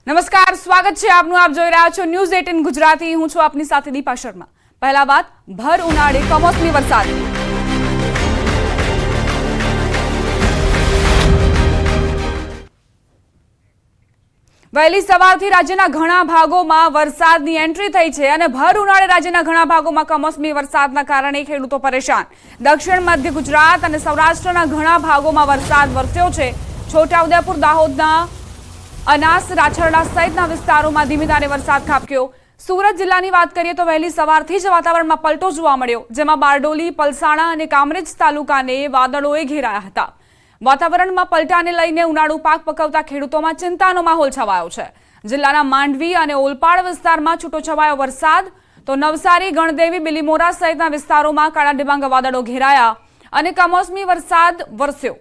નમસ્કાર, સ્વાગત છે આપનું. આપ જોઈ રહ્યા છો ન્યૂઝ 18 ગુજરાતી. હું છું આપની સાથે દીપા શર્મા. પહેલા વાત ભર ઉનાળે કમોસમી વરસાદ. વહેલી સવારથી રાજ્યના ઘણા ભાગોમાં વરસાદની એન્ટ્રી થઈ છે અને ભર ઉનાળે રાજ્યના ઘણા ભાગોમાં કમોસમી વરસાદના કારણે ખેડૂતો પરેશાન. દક્ષિણ મધ્ય ગુજરાત અને સૌરાષ્ટ્રના ઘણા ભાગોમાં વરસાદ વરસ્યો છે. છોટાઉદેપુર, દાહોદના અનાસ, રાછરડા સહિતના વિસ્તારોમાં ધીમી ધારે વરસાદ ખાબક્યો. સુરત જિલ્લાની વાત કરીએ તો વહેલી સવારથી જ વાતાવરણમાં પલટો જોવા મળ્યો, જેમાં બારડોલી, પલસાણા અને કામરેજ તાલુકાને વાદળોએ ઘેરાયા હતા. વાતાવરણમાં પલટાને લઈને ઉનાળુ પાક પકવતા ખેડૂતોમાં ચિંતાનો માહોલ છવાયો છે. જિલ્લાના માંડવી અને ઓલપાડ વિસ્તારમાં છૂટોછવાયો વરસાદ, તો નવસારી, ગણદેવી, બિલીમોરા સહિતના વિસ્તારોમાં કાળા ડિબાંગ વાદળો ઘેરાયા અને કમોસમી વરસાદ વરસ્યો.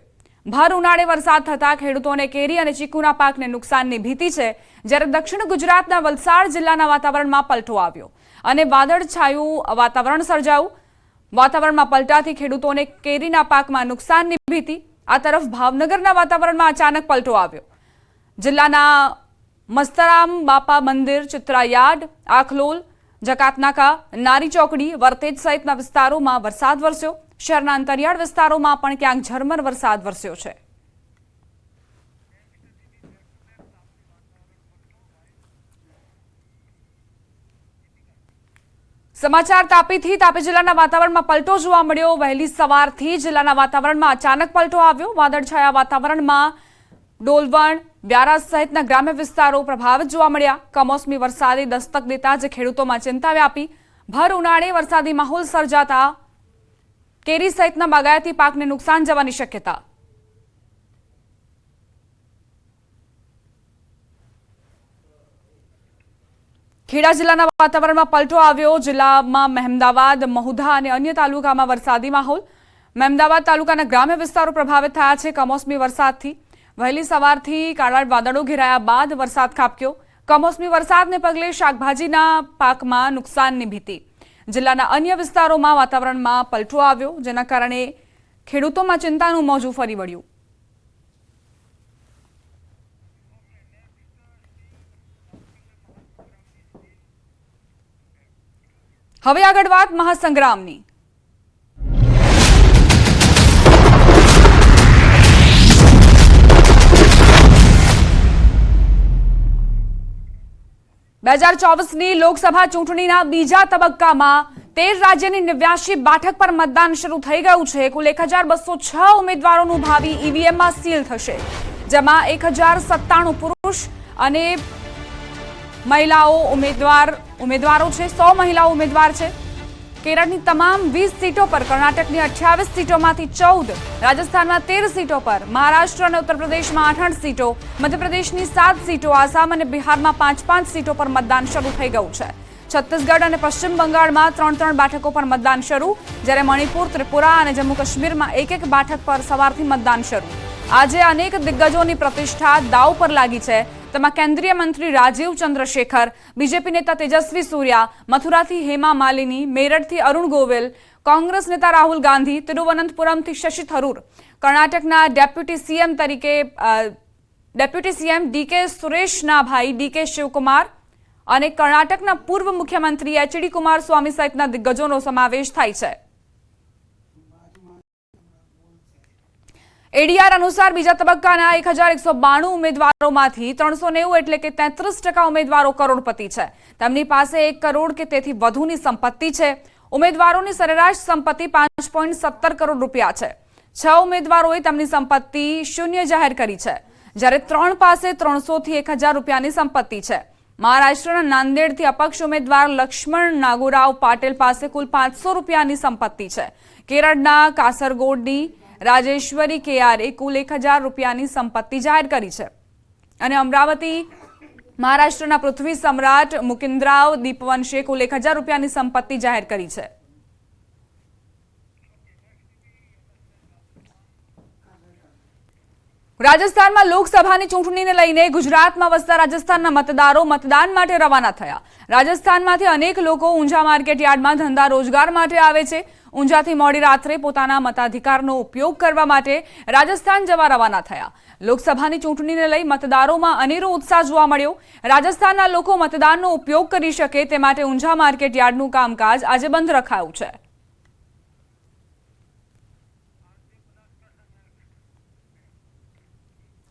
ભર ઉનાળે વરસાદ થતા ખેડૂતોને કેરી અને ચીકુના પાકને નુકસાનની ભીતિ છે, જ્યારે દક્ષિણ ગુજરાતના વલસાડ જિલ્લાના વાતાવરણમાં પલટો આવ્યો અને વાદળછાયું વાતાવરણ સર્જાયું. વાતાવરણમાં પલટાથી ખેડૂતોને કેરીના પાકમાં નુકસાનની ભીતિ. આ તરફ ભાવનગરના વાતાવરણમાં અચાનક પલટો આવ્યો. જિલ્લાના મસ્તરામ બાપા મંદિર, ચિત્રાયાર્ડ, આખલોલ, જકાતનાકા, નારી ચોકડી, વર્તેજ સહિતના વિસ્તારોમાં વરસાદ વરસ્યો. શહેરના અંતરિયાળ વિસ્તારોમાં પણ ક્યાંક ઝરમર વરસાદ વરસ્યો છે. સમાચાર તાપીથી. તાપી જિલ્લાના વાતાવરણમાં પલટો જોવા મળ્યો. વહેલી સવારથી જિલ્લાના વાતાવરણમાં અચાનક પલટો આવ્યો. વાદળછાયા વાતાવરણમાં ડોલવણ, વ્યારા સહિતના ગ્રામ્ય વિસ્તારો પ્રભાવિત જોવા મળ્યા. કમોસમી વરસાદે દસ્તક દેતા જ ખેડૂતોમાં ચિંતા વ્યાપી. ભર ઉનાળે વરસાદી માહોલ સર્જાતા કેરી સહિતના બાગાયતી પાકને નુકસાન જવાની શક્યતા. ખેડા જિલ્લાના વાતાવરણમાં પલટો આવ્યો. જિલ્લામાં મહેમદાવાદ, મહુધા અને અન્ય તાલુકામાં વરસાદી માહોલ. મહેમદાવાદ તાલુકાના ગ્રામ્ય વિસ્તારો પ્રભાવિત થયા છે કમોસમી વરસાદથી. વહેલી સવારથી કાળા વાદળો ઘેરાયા બાદ વરસાદ ખાબક્યો. કમોસમી વરસાદને પગલે શાકભાજીના પાકમાં નુકસાનની ભીતિ. જિલ્લાના અન્ય વિસ્તારોમાં વાતાવરણમાં પલટો આવ્યો, જેના કારણે ખેડૂતોમાં ચિંતાનું મોજું ફરી વળ્યું. હવે આગળ વાત મહાસંગ્રામની. બે 2024ની લોકસભા ચૂંટણીના બીજા તબક્કામાં 13 રાજ્યની 89 બેઠક પર મતદાન શરૂ થઈ ગયું છે. કુલ 1206 ઉમેદવારોનું ભાવિ ઈવીએમમાં સીલ થશે, જેમાં 1097 પુરુષ અને મહિલાઓ ઉમેદવારો છે. 100 મહિલાઓ ઉમેદવાર છે. કેરળની તમામ 20 સીટો પર, કર્ણાટકની 28 સીટોમાંથી 14, રાજસ્થાનમાં 13 સીટો પર, મહારાષ્ટ્ર અને ઉત્તર પ્રદેશમાં 8 સીટો, મધ્યપ્રદેશની 7 સીટો, આસામ અને બિહારમાં 5 સીટો પર મતદાન શરૂ થઈ ગયું છે. છત્તીસગઢ અને પશ્ચિમ બંગાળમાં 3 બેઠકો પર મતદાન શરૂ, જ્યારે મણિપુર, ત્રિપુરા અને જમ્મુ કાશ્મીરમાં 1 બેઠક પર સવારથી મતદાન શરૂ. આજે અનેક દિગ્ગજોની પ્રતિષ્ઠા દાવ પર લાગી છે. તેમાં કેન્દ્રીય મંત્રી રાજીવ ચંદ્રશેખર, બીજેપી નેતા તેજસ્વી સૂર્યા, મથુરાથી હેમા માલિની, મેરઠથી અરુણ ગોવિલ, કોંગ્રેસ નેતા રાહુલ ગાંધી, તિરુવનંતપુરમથી શશી થરૂર, કર્ણાટકના ડેપ્યુટી સીએમ ડીકે સુરેશના ભાઈ ડીકે શિવકુમાર અને કર્ણાટકના પૂર્વ મુખ્યમંત્રી એચડી કુમાર સ્વામી સહિતના દિગ્ગજોનો સમાવેશ થાય છે. એડીઆર અનુસાર બીજા તબક્કાના 1192 ઉમેદવારોમાંથી 390 એટલે કે 33% ઉમેદવારો કરોડપતિ છે. તેમની પાસે 1 કરોડ કે તેથી વધુની સંપત્તિ છે. ઉમેદવારોની સરેરાશ સંપત્તિ 5.17 કરોડ રૂપિયા છે. 6 ઉમેદવારોએ તેમની સંપત્તિ શૂન્ય જાહેર કરી છે, જ્યારે 3 પાસે 300 થી 1000 રૂપિયાની સંપત્તિ છે. મહારાષ્ટ્રના નાંદેડથી અપક્ષ ઉમેદવાર લક્ષ્મણ નાગોરાવ પાટેલ પાસે કુલ 500 રૂપિયાની સંપત્તિ છે. કેરળના કાસરગોડની રાજેશ્વરી કેઆરે કુલ 1000 રૂપિયાની સંપત્તિ જાહેર કરી છે. અને અમરાવતી મહારાષ્ટ્રના પૃથ્વી સમ્રાટ મુકિંદરાવ દીપવંશે કુલ 1000 રૂપિયાની સંપત્તિ જાહેર કરી છે. રાજસ્થાનમાં લોકસભાની ચૂંટણીને લઈને ગુજરાતમાં વસતા રાજસ્થાનના મતદારો મતદાન માટે રવાના થયા. રાજસ્થાનમાંથી અનેક લોકો ઊંઝા માર્કેટ યાર્ડમાં ધંધા રોજગાર માટે આવે છે. ઊંઝાથી મોડી રાત્રે પોતાના મતાધિકારનો ઉપયોગ કરવા માટે રાજસ્થાન જવા રવાના થયા। લોકસભાની ચૂંટણીને લઈ મતદારોમાં અનેરો ઉત્સાહ જોવા મળ્યો। રાજસ્થાનના લોકો મતદાનનો ઉપયોગ કરી શકે તે માટે ઊંઝા માર્કેટ યાર્ડનું કામકાજ આજે બંધ રખાયું છે।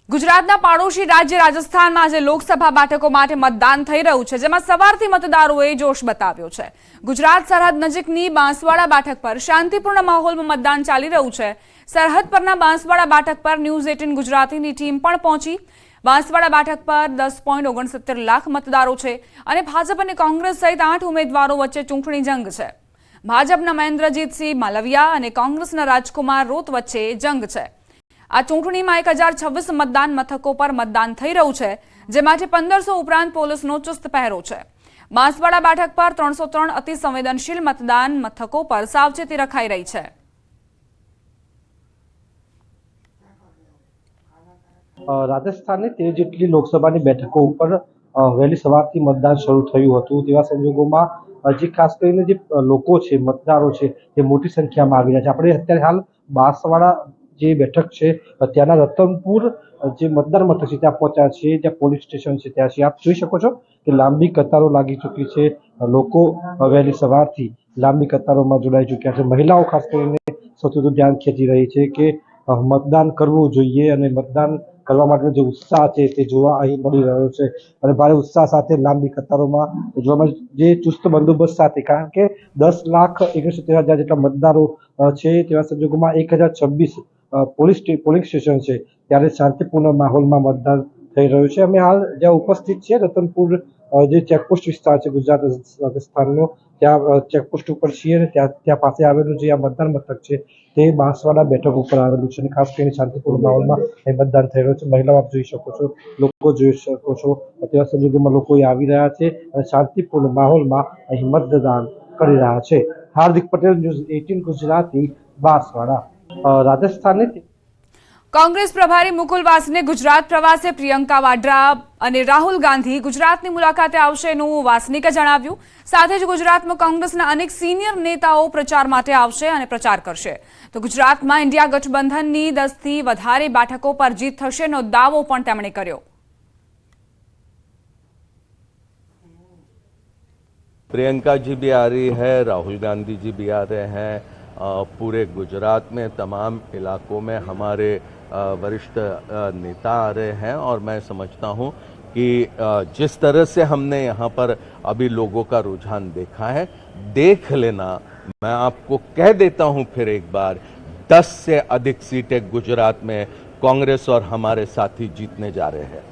ગુજરાતના પાડોશી રાજ્ય રાજસ્થાનમાં આજે લોકસભા બેઠકો માટે મતદાન થઈ રહ્યું છે, જેમાં સવારથી મતદારોએ જોશ બતાવ્યો છે। ગુજરાત સરહદ નજીકની બાંસવાડા બેઠક પર શાંતિપૂર્ણ માહોલમાં મતદાન ચાલી રહ્યું છે। સરહદ પરના બાંસવાડા બેઠક પર ન્યૂઝ 18 ગુજરાતીની ટીમ પણ પહોંચી। બાંસવાડા બેઠક પર 10.69 લાખ મતદારો છે અને ભાજપ અને કોંગ્રેસ સહિત 8 ઉમેદવારો વચ્ચે ચૂંટણી જંગ છે। ભાજપના મહેન્દ્રજીતસિંહ માલવિયા અને કોંગ્રેસના રાજકુમાર રોત વચ્ચે જંગ છે। આ ચૂંટણીમાં 1026 મતદાન મથકો પર મતદાન થઈ રહ્યું છે, જે માટે 1500 ઉપરાંત પોલીસનો ચુસ્ત પહેરો છે। બાંસવાડા બેઠક પર 303 અતિ સંવેદનશીલ મતદાન મથકો પર સાવચેતી રખાઈ રહી છે। રાજસ્થાનની 13 જેટલી લોકસભાની બેઠકો ઉપર વહેલી સવારથી મતદાન શરૂ થયું હતું। તેવા સંજોગોમાં જે ખાસ કરીને જે લોકો છે, મતદારો છે, તે મોટી સંખ્યામાં આવી રહ્યા છે। આપણે અત્યારે હાલ બાંસવાડા જે બેઠક છે ત્યાંના રતનપુર જે મતદાર મથક છે ત્યાં પહોંચ્યા છીએ, ત્યાં પોલીસ સ્ટેશન છે ત્યાં છે। આપ જોઈ શકો છો કે લાંબી કતારો લાગી ચૂકી છે। લોકો વહેલી સવારથી લાંબી કતારોમાં જોડાઈ ચૂક્યા છે। મહિલાઓ ખાસ કરીને સૌથી વધુ ધ્યાન ખેંચી રહી છે કે મતદાન કરવું જોઈએ અને મતદાન કરવા માટેનો જે ઉત્સાહ છે તે જોવા અહીં મળી રહ્યો છે અને ભારે ઉત્સાહ સાથે લાંબી કતારોમાં જોવા મળે જે ચુસ્ત બંદોબસ્ત સાથે, કારણ કે 10,69,000 જેટલા મતદારો છે તેવા સંજોગોમાં 1026 પોલિંગ સ્ટેશન છે ત્યારે શાંતિપૂર્ણ માહોલમાં મતદાન થઈ રહ્યું છે। અમે હાલ જ્યાં ઉપસ્થિત છીએ રતનપુર જે ચેકપોસ્ટ વિસ્તાર છે ગુજરાત રાજસ્થાનનો, ત્યાં ચેકપોસ્ટ ઉપર છીએ અને ત્યાં પાસે આવેલું જે આ મતદાન મથક છે તે બાંસવાડા બેઠક ઉપર આવેલું છે અને ખાસ કરીને શાંતિપૂર્ણ માહોલમાં અહીં મતદાન થઈ રહ્યું છે। મહિલાઓ આપ જોઈ શકો છો, લોકો જોઈ શકો છો, તેવા સંજોગોમાં લોકો આવી રહ્યા છે અને શાંતિપૂર્ણ માહોલમાં અહીં મતદાન કરી રહ્યા છે। હાર્દિક પટેલ, ન્યૂઝ 18 ગુજરાતી, બાંસવાડા, રાજસ્થાનની। કોંગ્રેસ પ્રભારી મુકુલ વાસને ગુજરાત પ્રવાસે પ્રિયંકા વાડ્રા અને રાહુલ ગાંધી ગુજરાતની મુલાકાતે આવશેનું વાસનિકે જણાવ્યું। સાથે જ ગુજરાતમાં કોંગ્રેસના અનેક સિનિયર નેતાઓ પ્રચાર માટે આવશે અને પ્રચાર કરશે। તો ગુજરાતમાં ઇન્ડિયા ગઠબંધનની 10થી વધારે બેઠકો પર જીત થશેનો દાવો પણ તેમણે કર્યો। प्रियंका जी भी आ रही है, राहुल गांधी जी भी आ रहे हैं। पूरे गुजरात में तमाम इलाकों में हमारे वरिष्ठ नेता आ रहे हैं और मैं समझता हूं कि जिस तरह से हमने यहाँ पर अभी लोगों का रुझान देखा है, देख लेना, मैं आपको कह देता हूं फिर एक बार, 10 से अधिक सीटें गुजरात में कांग्रेस और हमारे साथी जीतने जा रहे हैं।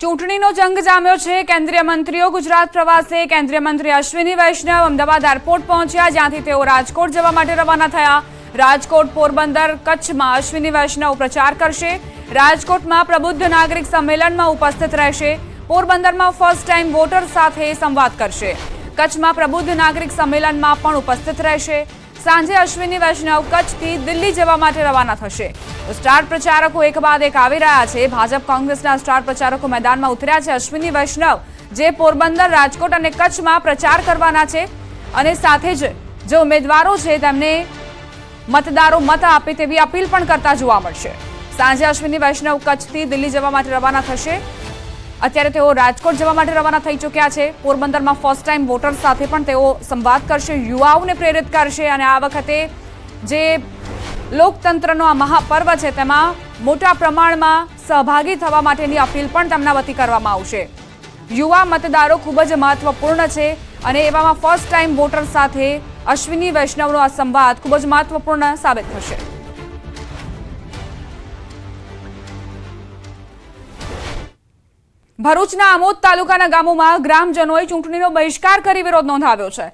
ચૂંટણીનો જંગ જામ્યો છે। કેન્દ્રીય મંત્રીઓ ગુજરાત પ્રવાસે। કેન્દ્રીય મંત્રી અશ્વિની વૈષ્ણવ અમદાવાદ એરપોર્ટ પહોંચ્યા, જ્યાંથી તેઓ રાજકોટ જવા માટે રવાના થયા। રાજકોટ, પોરબંદર, કચ્છમાં અશ્વિની વૈષ્ણવ પ્રચાર કરશે। રાજકોટમાં પ્રબુદ્ધ નાગરિક સંમેલનમાં ઉપસ્થિત રહેશે। પોરબંદરમાં ફર્સ્ટ ટાઈમ વોટર સાથે સંવાદ કરશે। કચ્છમાં પ્રબુદ્ધ નાગરિક સંમેલનમાં પણ ઉપસ્થિત રહેશે। સાંજે અશ્વિની વૈષ્ણવ કચ્છથી દિલ્હી જવા માટે રવાના થશે। સ્ટાર પ્રચારકો એક બાદ એક આવી રહ્યા છે। ભાજપ કોંગ્રેસના સ્ટાર પ્રચારકો મેદાનમાં ઉતર્યા છે। અશ્વિની વૈષ્ણવ જે પોરબંદર, રાજકોટ અને કચ્છમાં પ્રચાર કરવાના છે અને સાથે જ જે ઉમેદવારો છે તેમને મતદારો મત આપે તેવી અપીલ પણ કરતા જોવા મળશે। સાંજે અશ્વિની વૈષ્ણવ કચ્છથી દિલ્હી જવા માટે રવાના થશે। અત્યારે તેઓ રાજકોટ જવા માટે રવાના થઈ ચૂક્યા છે। પોરબંદરમાં ફર્સ્ટ ટાઈમ વોટર સાથે પણ તેઓ સંવાદ કરશે, યુવાઓને પ્રેરિત કરશે અને આ વખતે જે લોકતંત્રનો આ મહાપર્વ છે તેમાં મોટા પ્રમાણમાં સહભાગી થવા માટેની અપીલ પણ તેમના વતી કરવામાં આવશે। યુવા મતદારો ખૂબ જ મહત્વપૂર્ણ છે અને એવામાં ફર્સ્ટ ટાઈમ વોટર સાથે અશ્વિની વૈષ્ણવનો આ સંવાદ ખૂબ જ મહત્વપૂર્ણ સાબિત થશે। ભરૂચના આમોદ તાલુકાના ગામોમાં ગ્રામજનોએ ચૂંટણીનો બહિષ્કાર કરી વિરોધ નોંધાવ્યો છે।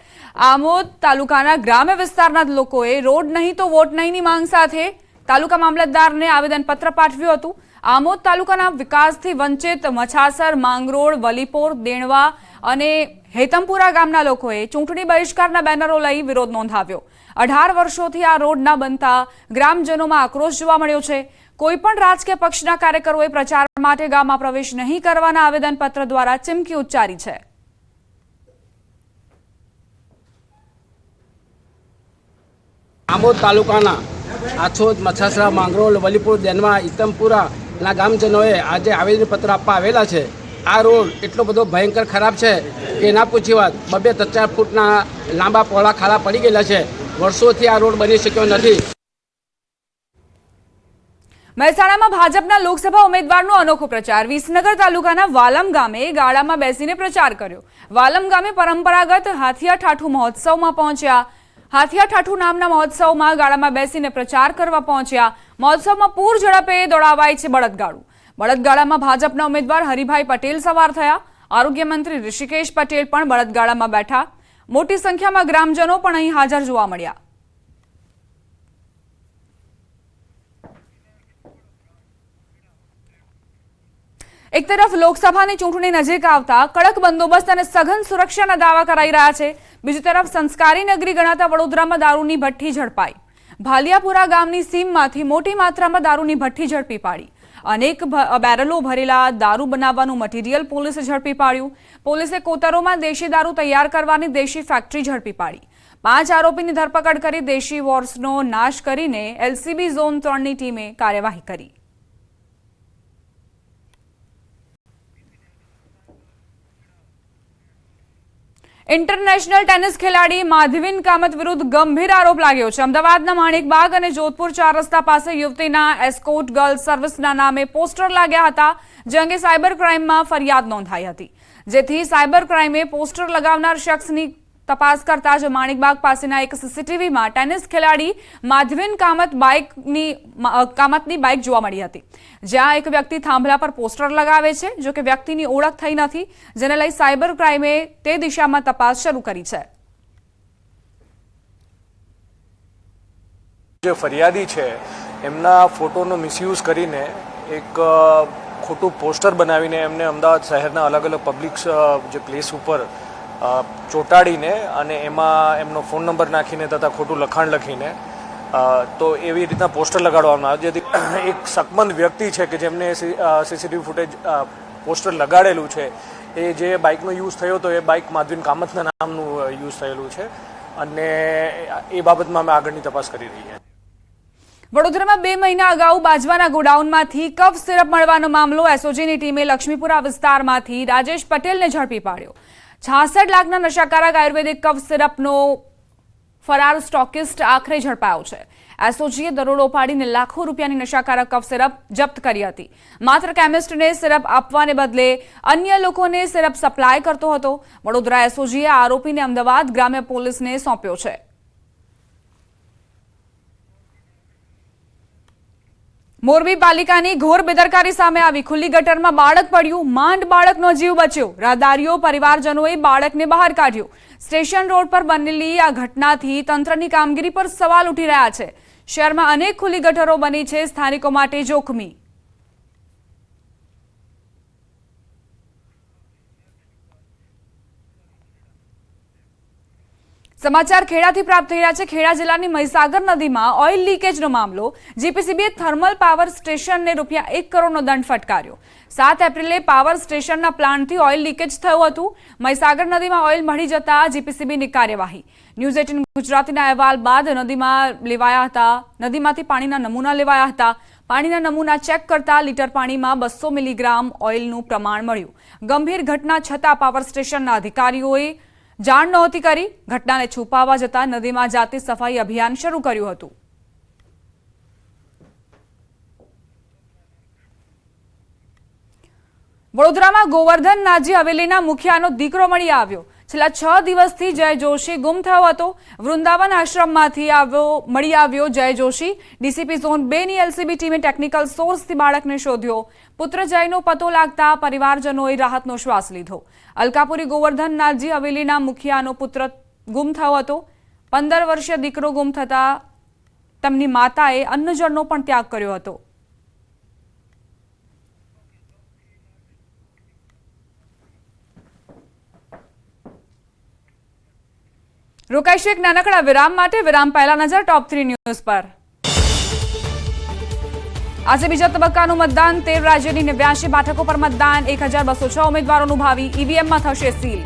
આમોદ તાલુકાના ગ્રામ્ય વિસ્તારના લોકોએ રોડ નહીં તો વોટ નહીંની માંગ સાથે તાલુકા મામલતદારને આવેદનપત્ર પાઠવ્યું હતું। આમોદ તાલુકાના વિકાસથી વંચિત મછાસર, માંગરોળ, વલીપોર, દેણવા અને હેતમપુરા ગામના લોકોએ ચૂંટણી બહિષ્કારના બેનરો લઈ વિરોધ નોંધાવ્યો। 18 વર્ષોથી આ રોડ ન બનતા ગ્રામજનોમાં આક્રોશ જોવા મળ્યો છે। કોઈપણ રાજકીય પક્ષના કાર્યકરોએ પ્રચાર માટે ગામમાં પ્રવેશ નહીં કરવાના આવેદનપત્ર દ્વારા ચીમકી ઉચ્ચારી છે। આમોદ તાલુકાના આછોદ, મચ્છાસરા, માંગરોળ, વલીપુર, દેનવા, ઇતમપુરાના ગામજનોએ આજે આવેદનપત્ર આપવા આવેલા છે. આ રોડ એટલો બધો ભયંકર ખરાબ છે કે ના પૂછી વાત. 2-4 ફૂટના લાંબા પહોળા ખાડા પડી ગયેલા છે. વર્ષોથી આ રોડ બની શક્યો નથી. મહેસાણામાં ભાજપના લોકસભા ઉમેદવારનો અનોખો પ્રચાર. વિસનગર તાલુકાના વાલમ ગામે ગાડામાં બેસીને પ્રચાર કર્યો. વાલમ ગામે પરંપરાગત હાથિયા ઠાઠુ મહોત્સવમાં પહોંચ્યા. હાથિયા ઠાઠુ નામના મહોત્સવમાં ગાડામાં બેસીને પ્રચાર કરવા પહોંચ્યા. મહોત્સવમાં પૂર ઝડપે દોડાવાય છે બળદગાડું. બળદગાડામાં ભાજપના ઉમેદવાર હરિભાઈ પટેલ સવાર થયા. આરોગ્ય મંત્રી ઋષિકેશ પટેલ પણ બળદગાડામાં બેઠા. મોટી સંખ્યામાં ગ્રામજનો પણ અહીં હાજર જોવા મળ્યા. એક તરફ લોકસભાની ચૂંટણી નજીક આવતા કડક બંદોબસ્ત અને સઘન સુરક્ષાના દાવા કરાઈ રહ્યા છે. બીજી તરફ સંસ્કારી નગરી ગણાતા વડોદરામાં દારૂની ભઠ્ઠી ઝડપાઈ. ભાલિયાપુરા ગામની સીમમાંથી મોટી માત્રામાં દારૂની ભઠ્ઠી ઝડપી પાડી. અનેક બેરલો ભરેલા દારૂ બનાવવાનું મટીરીયલ પોલીસે ઝડપી પાડ્યું. પોલીસે કોતરોમાં દેશી દારૂ તૈયાર કરવાની દેશી ફેક્ટરી ઝડપી પાડી. 5 આરોપીની ધરપકડ કરી દેશી વોર્સનો નાશ કરીને એલસીબી ઝોન 3ની ટીમે કાર્યવાહી કરી. ઇન્ટરનેશનલ ટેનિસ ખેલાડી માધવીન કામત વિરુદ્ધ ગંભીર આરોપ લાગ્યો છે. અમદાવાદના માણેકબાગ અને જોધપુર 4 રસ્તા પાસે યુવતીના એસ્કોર્ટ ગર્લ સર્વિસના નામે પોસ્ટર લાગ્યા હતા, જે અંગે સાયબર ક્રાઇમમાં ફરિયાદ નોંધાઈ હતી. જેથી સાયબર ક્રાઇમે પોસ્ટર લગાવનાર શખ્સની તપાસ કરતા જ માણેકબાગ પાસેના એક સીસીટીવીમાં ટેનિસ ખેલાડી માધવીન કામતની બાઇક જોવા મળી હતી, જ્યાં એક વ્યક્તિ થાંભલા પર પોસ્ટર લગાવે છે. જો કે વ્યક્તિની ઓળખ થઈ નથી, જેને લઈ સાયબર ક્રાઇમે તે દિશામાં તપાસ શરૂ કરી છે. જે ફરિયાદી છે એમના ફોટોનો મિસયુઝ કરીને એક ખોટું પોસ્ટર બનાવીને એમને અમદાવાદ શહેરના અલગ અલગ પબ્લિક જે પ્લેસ ઉપર ચોંટાડીને અને એમાં એમનો ફોન નંબર નાખીને તથા ખોટું લખાણ લખીને તો એવી રીતના પોસ્ટર લગાડવામાં આવે, જેથી એક શકમંદ વ્યક્તિ છે કે જેમને સીસીટીવી ફૂટેજ પોસ્ટર લગાડેલું છે એ જે બાઇકનો યુઝ થયો હતો એ બાઇક માધવીન કામતના નામનું યુઝ થયેલું છે અને એ બાબતમાં અમે આગળની તપાસ કરી રહી છીએ. વડોદરામાં 2 મહિના અગાઉ બાજવાના ગોડાઉનમાંથી કફ સિરપ મળવાનો મામલો. એસઓજીની ટીમે લક્ષ્મીપુરા વિસ્તારમાંથી રાજેશ પટેલને ઝડપી પાડ્યો. 66 લાખના નશાકારક આયુર્વેદિક કફ સિરપનો ફરાર સ્ટોકિસ્ટ આખરે ઝડપાયો છે. એસઓજીએ દરોડો પાડીને લાખો રૂપિયાની નશાકારક કફ સિરપ જપ્ત કરી હતી. માત્ર કેમિસ્ટને સિરપ આપવાને બદલે અન્ય લોકોને સિરપ સપ્લાય કરતો હતો. વડોદરા એસઓજીએ આરોપીને અમદાવાદ ગ્રામ્ય પોલીસને સોંપ્યો છે. મોરબી પાલિકાની ઘોર બેદરકારી સામે આવી. ખુલ્લી ગટરમાં બાળક પડ્યું, માંડ બાળકનો જીવ બચ્યો. રાહદારીઓ પરિવારજનોએ બાળકને બહાર કાઢ્યું. સ્ટેશન રોડ પર બનેલી આ ઘટનાથી તંત્રની કામગીરી પર સવાલ ઉઠી રહ્યા છે. શહેરમાં અનેક ખુલ્લી ગટરો બની છે, સ્થાનિકો માટે જોખમી. સમાચાર ખેડાથી પ્રાપ્ત થઈ રહ્યા છે. ખેડા જિલ્લાની મહીસાગર નદીમાં ઓઇલ લીકેજનો મામલો. જીપીસીબીએ થર્મલ પાવર સ્ટેશનને ₹1 કરોડનો દંડ ફટકાર્યો. 7 એપ્રિલે પાવર સ્ટેશનના પ્લાન્ટથી ઓઇલ લીકેજ થયું હતું. મહીસાગર નદીમાં ઓઇલ મળી જતા જીપીસીબીની કાર્યવાહી. ન્યૂઝ 18 ગુજરાતીના અહેવાલ બાદ નદીમાંથી પાણીના નમૂના લેવાયા હતા. પાણીના નમૂના ચેક કરતા લીટર પાણીમાં 200 મિલીગ્રામ ઓઇલનું પ્રમાણ મળ્યું. ગંભીર ઘટના છતાં પાવર સ્ટેશનના અધિકારીઓએ જાણ નહોતી કરી. ઘટનાને છુપાવવા જતા નદીમાં જાતે સફાઈ અભિયાન શરૂ કર્યું હતું. વડોદરામાં ગોવર્ધન નાજી હવેલીના મુખિયાનો દીકરો મળી આવ્યો. છેલ્લા 6 દિવસથી જય જોશી ગુમ થયો હતો. વૃંદાવન આશ્રમમાંથી મળી આવ્યો જય જોશી. ડીસીપી ઝોન 2ની એલસીબી ટીમે ટેકનિકલ સોર્સથી બાળકને શોધ્યો. પુત્ર જયનો પતો લાગતા પરિવારજનોએ રાહતનો શ્વાસ લીધો. અલકાપુરી ગોવર્ધન નાજી હવેલીના મુખિયાનો પુત્ર ગુમ થયો હતો. 15 વર્ષીય દીકરો ગુમ થતા તેમની માતાએ અન્નજળનો પણ ત્યાગ કર્યો હતો. રોકાઈશું એક નાનકડા વિરામ માટે. વિરામ પહેલા નજર ટોપ 3 ન્યૂઝ પર. આજે બીજા તબક્કાનું મતદાન. 13 રાજ્યની 89 બેઠકો પર મતદાન. 1206 ઉમેદવારોનું ભાવિ ઈવીએમમાં થશે સીલ.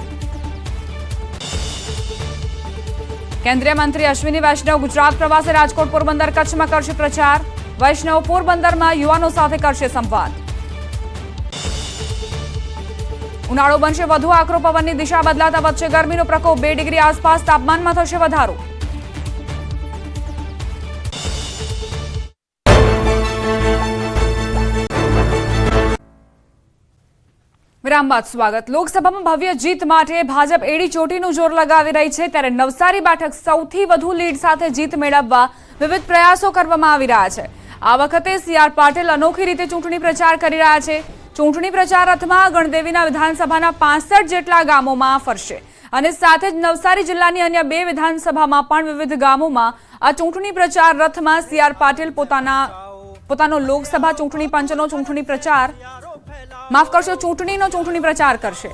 કેન્દ્રીય મંત્રી અશ્વિની વૈષ્ણવ ગુજરાત પ્રવાસે રાજકોટ, પોરબંદર, કચ્છમાં કરશે પ્રચાર. વૈષ્ણવ પોરબંદરમાં યુવાનો સાથે કરશે સંવાદ. ઉનાળો બનશે વધુ આકરો, પવનની દિશા બદલાતા વચ્ચે ગરમીનો પ્રકોપ 2 ડિગ્રી આસપાસ, તાપમાનમાં થશે વધારો. વિરામ બાદ સ્વાગત. લોકસભામાં ભવ્ય જીત માટે ભાજપ એડી ચોટીનું જોર લગાવી રહી છે, ત્યારે નવસારી બેઠક સૌથી વધુ લીડ સાથે જીત મેળવવા વિવિધ પ્રયાસો કરવામાં આવી રહ્યા છે. આ વખતે CR પાટીલ અનોખી રીતે ચૂંટણી પ્રચાર કરી રહ્યા છે. ચૂંટણી પ્રચાર રથમાં ગણદેવીના વિધાનસભાના 65 જેટલા ગામોમાં ફરશે અને સાથે જ નવસારી જિલ્લાની અન્ય 2 વિધાનસભામાં પણ વિવિધ ગામોમાં આ ચૂંટણી પ્રચાર રથમાં CR પાટીલ પોતાનો લોકસભા ચૂંટણી પંચનો ચૂંટણી પ્રચાર ચૂંટણીનો ચૂંટણી પ્રચાર કરશે.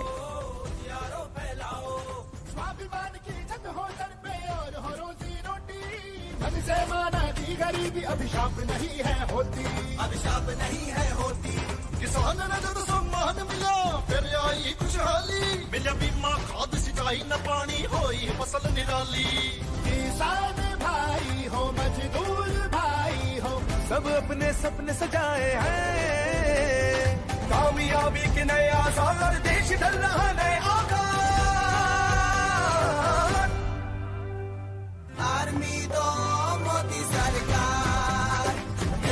सब अपने सपने सजाए हैं, कामयाबी के नए आसार, देश ढल रहा नए आकार. आर्मी दो मोदी सरकार,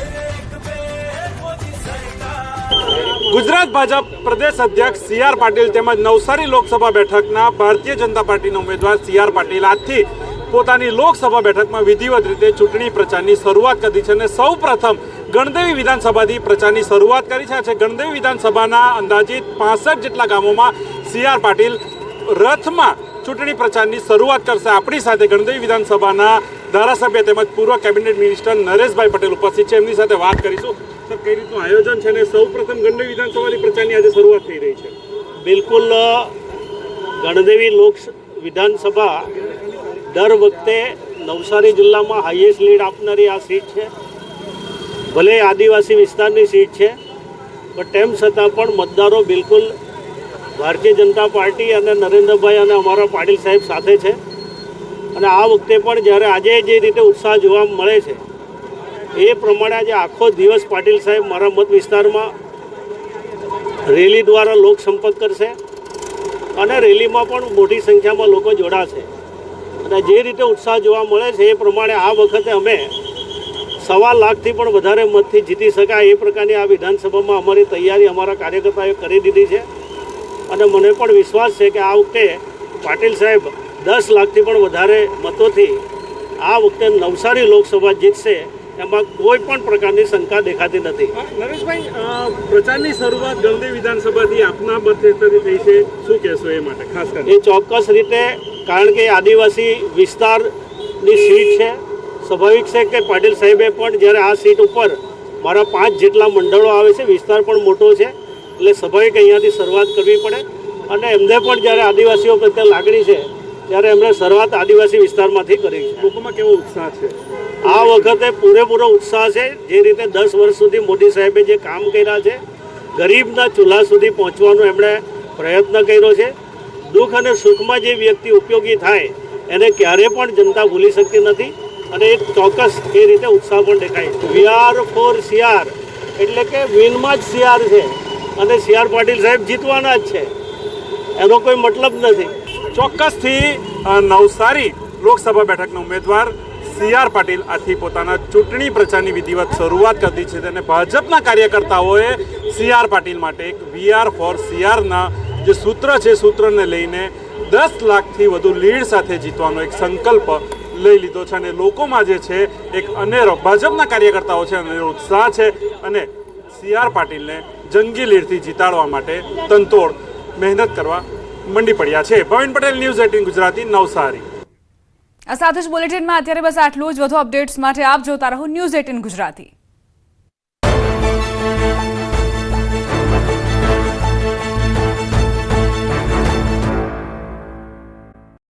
एक बेर मोदी सरकार. ગુજરાત ભાજપ પ્રદેશ અધ્યક્ષ CR પાટીલ તેમજ નવસારી લોકસભા બેઠકના ભારતીય જનતા પાર્ટીના ઉમેદવાર CR પાટીલ આજથી પોતાની લોકસભા બેઠકમાં વિધિવત રીતે ચૂંટણી પ્રચારની શરૂઆત કરી છે અને સૌ પ્રથમ ગણદેવી વિધાનસભાથી પ્રચારની શરૂઆત કરી છે. ગણદેવી વિધાનસભાના અંદાજિત 65 જેટલા ગામોમાં CR પાટીલ રથમાં ચૂંટણી પ્રચારની શરૂઆત કરશે. આપણી સાથે ગણદેવી વિધાનસભાના ધારાસભ્ય તેમજ પૂર્વ કેબિનેટ મિનિસ્ટર નરેશભાઈ પટેલ ઉપસ્થિત છે. એમની સાથે વાત કરીશું. સર, કઈ રીતનું આયોજન છે અને સૌ પ્રથમ ગણદેવી વિધાનસભાની પ્રચારની આજે શરૂઆત થઈ રહી છે? બિલકુલ, ગણદેવી વિધાનસભા દર વખતે નવસારી જિલ્લામાં હાઈએસ્ટ લીડ આપનારી આ સીટ છે. ભલે આદિવાસી વિસ્તારની સીટ છે, પણ તેમ છતાં પણ મતદારો બિલકુલ ભારતીય જનતા પાર્ટી અને નરેન્દ્રભાઈ અને અમારા પાટીલ સાહેબ સાથે છે. અને આ વખતે પણ જ્યારે આજે જે રીતે ઉત્સાહ જોવા મળે છે એ પ્રમાણે આજે આખો દિવસ પાટીલ સાહેબ મારા મત વિસ્તારમાં રેલી દ્વારા લોકસંપર્ક કરશે અને રેલીમાં પણ મોટી સંખ્યામાં લોકો જોડાશે. અને જે રીતે ઉત્સાહ જોવા મળે છે એ પ્રમાણે આ વખતે અમે 1.25 લાખથી પણ વધારે મતથી જીતી શકાય એ પ્રકારની આ વિધાનસભામાં અમારી તૈયારી અમારા કાર્યકર્તાઓએ કરી દીધી છે. અને મને પણ વિશ્વાસ છે કે આ વખતે પાટીલ સાહેબ 10 લાખથી પણ વધારે મતોથી આ વખતે નવસારી લોકસભા જીતશે, એમાં કોઈ પણ પ્રકારની શંકા દેખાતી નથી. નરેશભાઈ, પ્રચારની શરૂઆત ગણદેવી વિધાનસભાથી આપના મતક્ષેત્રથી થઈ છે, શું કહેશો એ માટે ખાસ કરીને? એ ચોક્કસ રીતે, કારણ કે આદિવાસી વિસ્તારની સીટ છે. સ્વાભાવિક છે કે પાટીલ સાહેબે પણ જ્યારે આ સીટ ઉપર મારા 5 જેટલા મંડળો આવે છે, વિસ્તાર પણ મોટો છે, એટલે સ્વાભાવિક અહીંયાથી શરૂઆત કરવી પડે. અને એમને પણ જ્યારે આદિવાસીઓ પ્રત્યે લાગણી છે ત્યારે એમણે શરૂઆત આદિવાસી વિસ્તારમાંથી કરી છે. લોકોમાં કેવો ઉત્સાહ છે? આ વખતે પૂરેપૂરો ઉત્સાહ છે. જે રીતે 10 વર્ષ સુધી મોદી સાહેબે જે કામ કર્યા છે, ગરીબના ચૂલા સુધી પહોંચવાનો એમણે પ્રયત્ન કર્યો છે. દુઃખ અને સુખમાં જે વ્યક્તિ ઉપયોગી થાય એને ક્યારેય પણ જનતા ભૂલી શકતી નથી. અને એ ચોક્કસ એ રીતે ઉત્સાહ પણ દેખાય. VR ફોર CR એટલે કે વિનમાં જ CR છે અને CR પાટીલ સાહેબ જીતવાના જ છે, એનો કોઈ મતલબ નથી. ચોક્કસથી નવસારી લોકસભા બેઠકના ઉમેદવાર CR પાટીલ આથી પોતાના ચૂંટણી પ્રચારની વિધિવત શરૂઆત કરી છે. અને ભાજપના કાર્યકર્તાઓએ CR પાટીલ માટે એક VR ફોર CRના જે સૂત્ર છે, સૂત્રને લઈને 10 લાખથી વધુ લીડ સાથે જીતવાનો એક સંકલ્પ લઈ લીધો છે. અને લોકોમાં જે છે એક અનેરો, ભાજપના કાર્યકર્તાઓ છે, અનેરો ઉત્સાહ છે અને CR પાટીલને જંગી લીડથી જીતાડવા માટે તનતોડ મહેનત કરવા મંડી પડ્યા છે. ભવિન પટેલ, ન્યૂઝ 18 ગુજરાતી, નવસારી. આ સાથે જ બુલેટિનમાં અત્યારે બસ આટલું જ. વધુ અપડેટ્સ માટે આપ જોતા રહો ન્યૂઝ 18 ગુજરાતી.